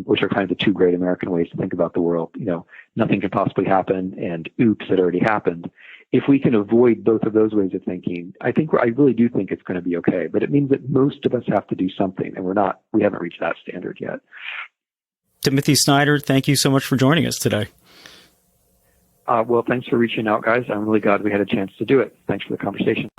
which are kind of the two great American ways to think about the world. Nothing can possibly happen, and oops, it already happened. If we can avoid both of those ways of thinking, I really do think it's going to be okay. But it means that most of us have to do something, and we haven't reached that standard yet. Timothy Snyder, thank you so much for joining us today. Well, thanks for reaching out, guys. I'm really glad we had a chance to do it. Thanks for the conversation.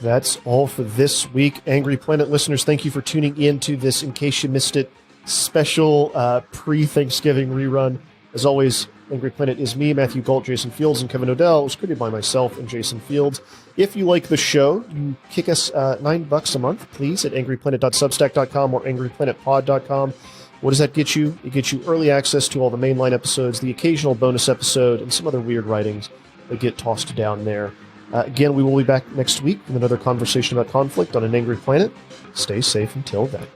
That's all for this week. Angry Planet listeners, thank you for tuning in to this In Case You Missed It special pre-Thanksgiving rerun. As always, Angry Planet is me, Matthew Galt, Jason Fields, and Kevin Odell. It was created by myself and Jason Fields. If you like the show, you kick us $9 a month, please, at angryplanet.substack.com or angryplanetpod.com. What does that get you? It gets you early access to all the mainline episodes, the occasional bonus episode, and some other weird writings that get tossed down there. Again, we will be back next week with another conversation about conflict on An Angry Planet. Stay safe until then.